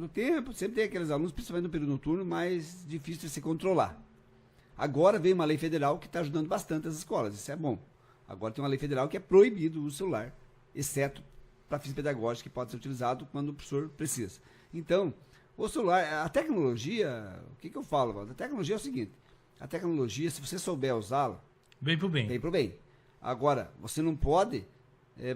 o tempo, sempre tem aqueles alunos, principalmente no período noturno, mais difícil de se controlar. Agora veio uma lei federal que está ajudando bastante as escolas, isso é bom. Agora tem uma lei federal que é proibido o uso do celular, exceto para fins pedagógicos, que pode ser utilizado quando o professor precisa. Então, o celular, a tecnologia, o que eu falo, Walter? A tecnologia é o seguinte, a tecnologia, se você souber usá-la, Bem pro bem. Bem pro bem. Agora, você não pode,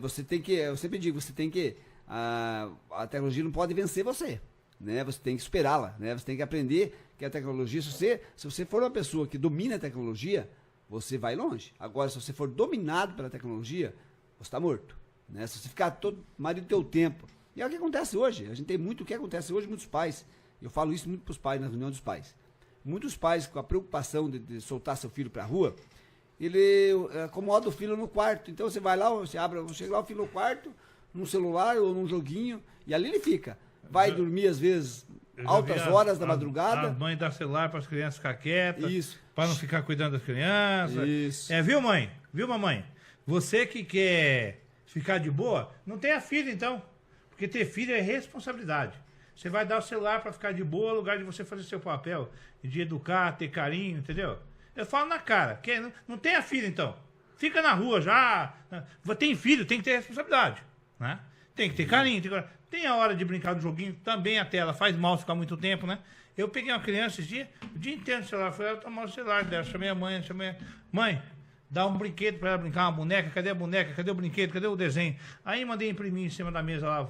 você tem que, eu sempre digo, você tem que, a tecnologia não pode vencer você, né? Você tem que superá-la, né? Você tem que aprender que a tecnologia, se você for uma pessoa que domina a tecnologia, você vai longe. Agora, se você for dominado pela tecnologia, você está morto, né? Se você ficar todo marido do teu tempo. E é o que acontece hoje. A gente tem muito o que acontece hoje, muitos pais. Eu falo isso muito para os pais, na reunião dos pais. Muitos pais, com a preocupação de soltar seu filho para a rua, ele acomoda o filho no quarto. Então você vai lá, chega lá o filho no quarto, num celular ou num joguinho, e ali ele fica. Vai dormir, às vezes, altas horas da madrugada. A mãe dá celular para as crianças ficar quietas. Isso. Para não ficar cuidando das crianças. Isso. Viu, mãe? Viu, mamãe? Você que quer ficar de boa, não tenha filho, então. Porque ter filho é responsabilidade. Você vai dar o celular para ficar de boa, no lugar de você fazer seu papel, de educar, ter carinho, entendeu? Eu falo na cara, não tenha filho, então. Fica na rua já. Tem filho, tem que ter responsabilidade, né? Tem que ter carinho. Tem a hora de brincar do joguinho, também a tela faz mal ficar muito tempo, né? Eu peguei uma criança esse dia, o dia inteiro no celular, fui lá tomar o celular dela, chamei a mãe, mãe, dá um brinquedo pra ela brincar, uma boneca, cadê a boneca, cadê o brinquedo, cadê o desenho? Aí mandei imprimir em cima da mesa lá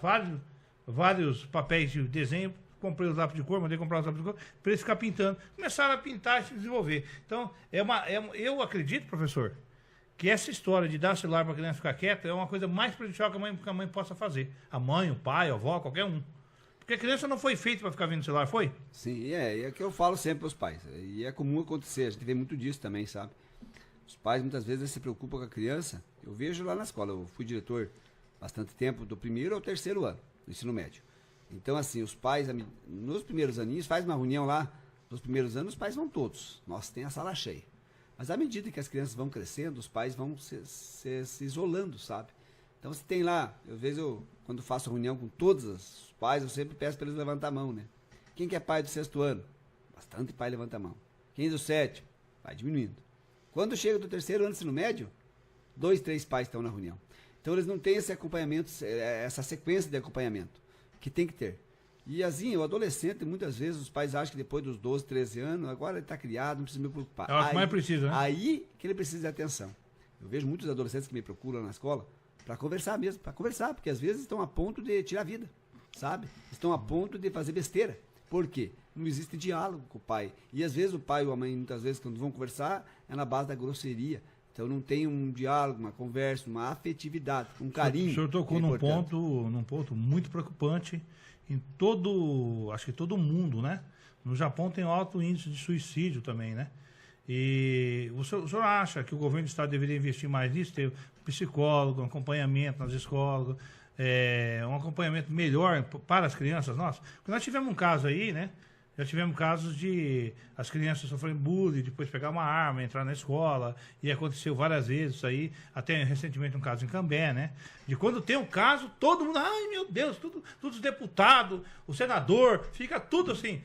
vários papéis de desenho, comprei os lápis de cor, mandei comprar os lápis de cor, para eles ficar pintando. Começaram a pintar e se desenvolver. Então, eu acredito, professor, que essa história de dar celular para a criança ficar quieta é uma coisa mais prejudicial que a mãe possa fazer. A mãe, o pai, a avó, qualquer um. Porque a criança não foi feita para ficar vendo celular, foi? Sim, é que eu falo sempre para os pais. E é comum acontecer, a gente vê muito disso também, sabe? Os pais muitas vezes se preocupam com a criança. Eu vejo lá na escola, eu fui diretor bastante tempo, do primeiro ao terceiro ano do ensino médio. Então, assim, os pais, nos primeiros aninhos, faz uma reunião lá, nos primeiros anos, os pais vão todos. Nossa, tem a sala cheia. Mas à medida que as crianças vão crescendo, os pais vão se isolando, sabe? Então, você tem lá, quando faço reunião com todos os pais, eu sempre peço para eles levantar a mão, né? Quem que é pai do 6º ano? Bastante pai levanta a mão. Quem é do 7º? Vai diminuindo. Quando chega do 3º ano do ensino médio, 2, 3 pais estão na reunião. Então, eles não têm esse acompanhamento, essa sequência de acompanhamento que tem que ter. E assim, o adolescente, muitas vezes, os pais acham que depois dos 12, 13 anos, agora ele está criado, não precisa me preocupar. É o que mais precisa, né? Aí que ele precisa de atenção. Eu vejo muitos adolescentes que me procuram na escola para conversar mesmo, porque às vezes estão a ponto de tirar a vida, sabe? Estão a ponto de fazer besteira. Por quê? Não existe diálogo com o pai. E às vezes o pai ou a mãe, muitas vezes, quando vão conversar, é na base da grosseria. Então não tem um diálogo, uma conversa, uma afetividade, um carinho. O senhor tocou num ponto muito preocupante acho que todo mundo, né? No Japão tem alto índice de suicídio também, né? E o senhor acha que o governo do estado deveria investir mais nisso? Ter psicólogo, um acompanhamento nas escolas, um acompanhamento melhor para as crianças nossas? Porque nós tivemos um caso aí, né? Já tivemos casos de as crianças sofrerem bullying, depois pegar uma arma, entrar na escola, e aconteceu várias vezes isso aí, até recentemente um caso em Cambé, né? De quando tem um caso, todo mundo, ai meu Deus, tudo os deputados, o senador, fica tudo assim.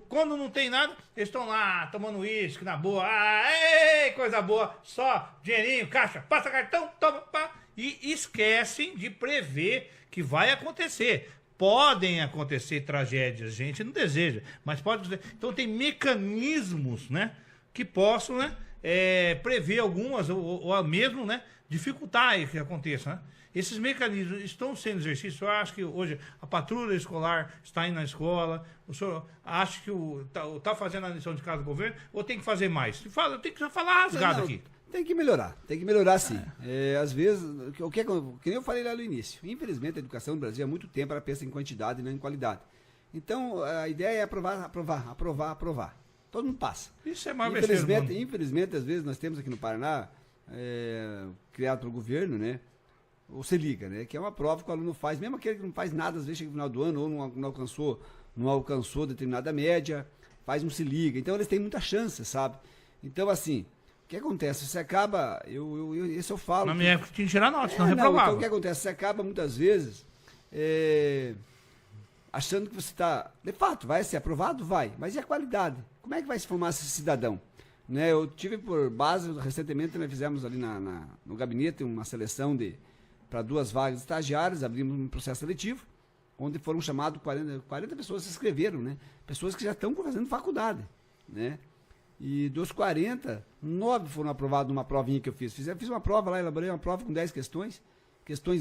Quando não tem nada, eles estão lá tomando uísque na boa, coisa boa, só dinheirinho, caixa, passa cartão, toma, pá, e esquecem de prever que vai acontecer. Podem acontecer tragédias, a gente não deseja, mas pode acontecer. Então tem mecanismos, né, que possam, né, prever algumas, ou mesmo, né, dificultar que aconteça, né? Esses mecanismos estão sendo exercidos. Eu acho que hoje a patrulha escolar está indo na escola. O senhor acha que está fazendo a lição de casa do governo ou tem que fazer mais? Tem que falar rasgado aqui. Tem que melhorar sim. Às vezes, que nem eu falei lá no início, infelizmente a educação no Brasil há muito tempo ela pensa em quantidade e não em qualidade. Então, a ideia é aprovar. Todo mundo passa. Isso é mais infelizmente, às vezes nós temos aqui no Paraná, criado pelo governo, né? Ou Se Liga, né? Que é uma prova que o aluno faz, mesmo aquele que não faz nada, às vezes chega no final do ano ou não alcançou determinada média, faz um Se Liga. Então, eles têm muita chance, sabe? Então, assim, o que acontece? Você acaba, isso eu falo. Na minha época tinha que tirar nota, senão reprovava. Então o que acontece? Você acaba muitas vezes achando que você está... De fato, vai ser aprovado? Vai. Mas e a qualidade? Como é que vai se formar esse cidadão? Né, eu tive por base, recentemente nós fizemos ali no gabinete uma seleção para 2 vagas de estagiários, abrimos um processo seletivo, onde foram chamados 40 pessoas que se inscreveram, né? Pessoas que já estão fazendo faculdade, né? E dos 40, 9 foram aprovados numa provinha que eu fiz. Fiz uma prova lá, elaborei uma prova com 10 questões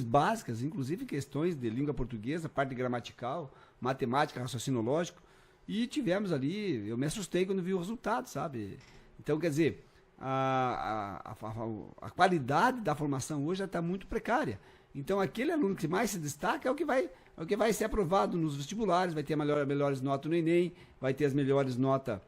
básicas, inclusive questões de língua portuguesa, parte gramatical, matemática, raciocínio lógico, e tivemos ali, eu me assustei quando vi o resultado, sabe? Então, quer dizer, a qualidade da formação hoje já está muito precária. Então, aquele aluno que mais se destaca é o que vai ser aprovado nos vestibulares, vai ter melhores notas no Enem, vai ter as melhores notas.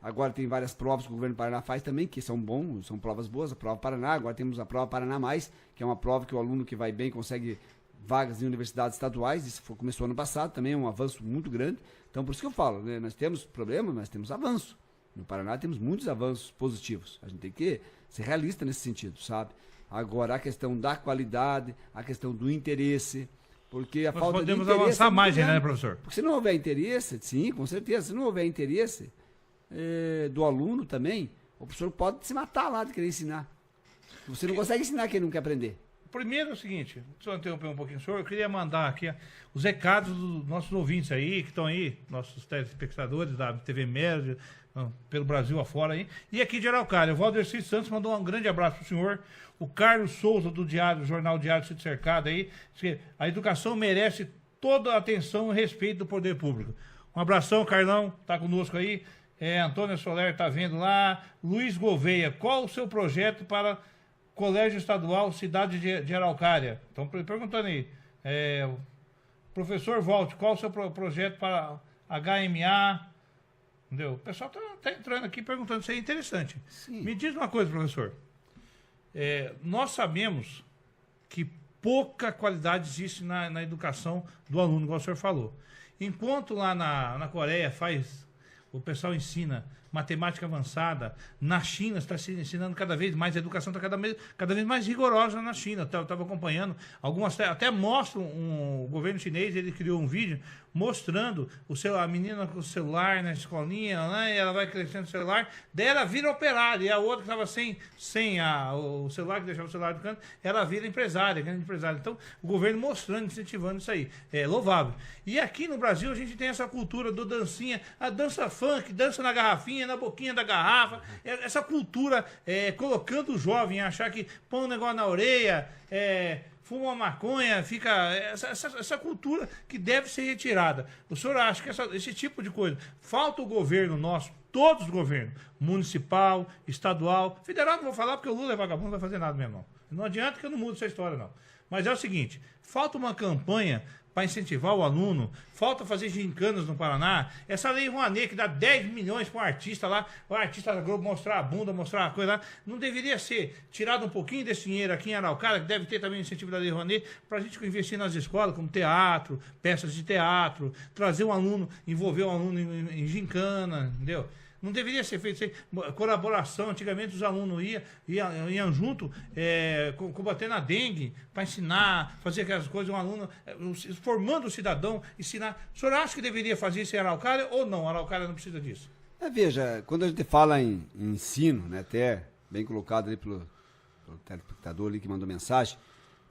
Agora tem várias provas que o governo do Paraná faz também, que são bons, são provas boas, a prova Paraná, agora temos a prova Paraná Mais, que é uma prova que o aluno que vai bem consegue vagas em universidades estaduais, isso começou ano passado, também é um avanço muito grande. Então, por isso que eu falo, né, nós temos problemas, mas temos avanço. No Paraná temos muitos avanços positivos. A gente tem que ser realista nesse sentido, sabe? Agora, a questão da qualidade, a questão do interesse, porque a falta de interesse... Podemos avançar mais, né, professor? Porque se não houver interesse, sim, com certeza, se não houver interesse do aluno também, o professor pode se matar lá de querer ensinar. Você não consegue ensinar quem não quer aprender. Primeiro é o seguinte, só interromper um pouquinho, senhor, eu queria mandar aqui os recados dos nossos ouvintes aí, que estão aí, nossos telespectadores da TV Média, pelo Brasil afora aí, e aqui de Araucária. O Valdeci Santos mandou um grande abraço pro senhor, o Carlos Souza do Jornal Diário Sítio Cercado aí, que a educação merece toda a atenção e respeito do poder público. Um abração, Carlão, tá conosco aí, Antônio Soler tá vendo lá, Luiz Gouveia, qual o seu projeto para Colégio Estadual Cidade de Araucária? Estão perguntando aí. Professor Volte, qual o seu projeto para HMA? Entendeu? O pessoal tá entrando aqui perguntando, isso é interessante. Sim. Me diz uma coisa, professor. Nós sabemos que pouca qualidade existe na educação do aluno, como o senhor falou. Enquanto lá na Coreia o pessoal ensina matemática avançada, na China está se ensinando cada vez mais, a educação está cada vez mais rigorosa na China. Eu estava acompanhando, algumas até mostram, o governo chinês, ele criou um vídeo mostrando a menina com o celular na escolinha, né, e ela vai crescendo o celular, daí ela vira operária, e a outra que estava sem o celular, que deixava o celular do canto, ela vira empresária, grande empresária. Então, o governo mostrando, incentivando isso aí. É louvável. E aqui no Brasil, a gente tem essa cultura do dancinha, a dança funk, dança na garrafinha, na boquinha da garrafa, essa cultura colocando o jovem a achar que põe um negócio na orelha, fuma uma maconha, fica... Essa cultura que deve ser retirada. O senhor acha que esse tipo de coisa... Falta o governo nosso, todos os governos, municipal, estadual, federal não vou falar porque o Lula é vagabundo, não vai fazer nada mesmo, não. Não adianta que eu não mudo essa história, não. Mas é o seguinte, falta uma campanha para incentivar o aluno, falta fazer gincanas no Paraná, essa lei Rouanet que dá 10 milhões para um artista lá, o artista da Globo mostrar a bunda, mostrar a coisa lá, não deveria ser tirado um pouquinho desse dinheiro aqui em Araucária, que deve ter também incentivo da lei Rouanet, para a gente investir nas escolas, como teatro, peças de teatro, trazer um aluno, envolver o aluno em gincana, entendeu? Não deveria ser feito isso aí. Colaboração, antigamente os alunos iam junto, combatendo a dengue, para ensinar, fazer aquelas coisas, um aluno, formando o cidadão, ensinar. O senhor acha que deveria fazer isso em Araucária ou não? Araucária não precisa disso? Veja, quando a gente fala em ensino, né, até bem colocado ali pelo telespectador ali que mandou mensagem,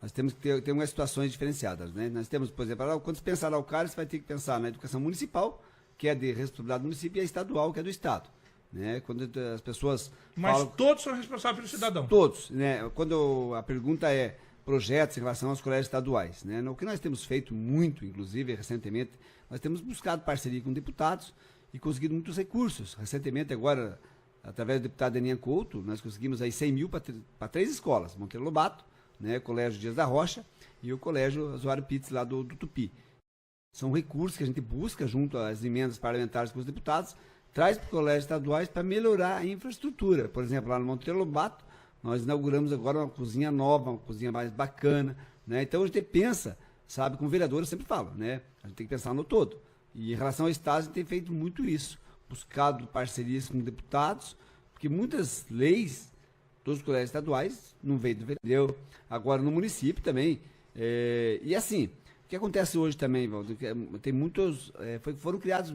nós temos que ter umas situações diferenciadas, né? Nós temos, por exemplo, quando você pensar em Araucária, você vai ter que pensar na educação municipal, que é de responsabilidade do município, e a estadual, que é do Estado. Né? Quando as pessoas Mas todos são responsáveis pelo cidadão. Todos. Né? Quando a pergunta é projetos em relação aos colégios estaduais. Né? O que nós temos feito muito, inclusive, recentemente, nós temos buscado parceria com deputados e conseguido muitos recursos. Recentemente, agora, através do deputado Daniel Couto, nós conseguimos aí 100 mil para 3 escolas. Monteiro Lobato, né? Colégio Dias da Rocha e o Colégio Osório Pitts, lá do Tupi. São recursos que a gente busca junto às emendas parlamentares com os deputados, traz para os colégios estaduais para melhorar a infraestrutura. Por exemplo, lá no Monteiro Lobato, nós inauguramos agora uma cozinha nova, uma cozinha mais bacana. Né? Então a gente pensa, sabe, como vereador eu sempre falo, né? A gente tem que pensar no todo. E em relação ao Estado, a gente tem feito muito isso, buscado parcerias com deputados, porque muitas leis dos colégios estaduais não veio do vereador. Agora no município também. E assim, o que acontece hoje também, Valdo, tem muitos, foram criados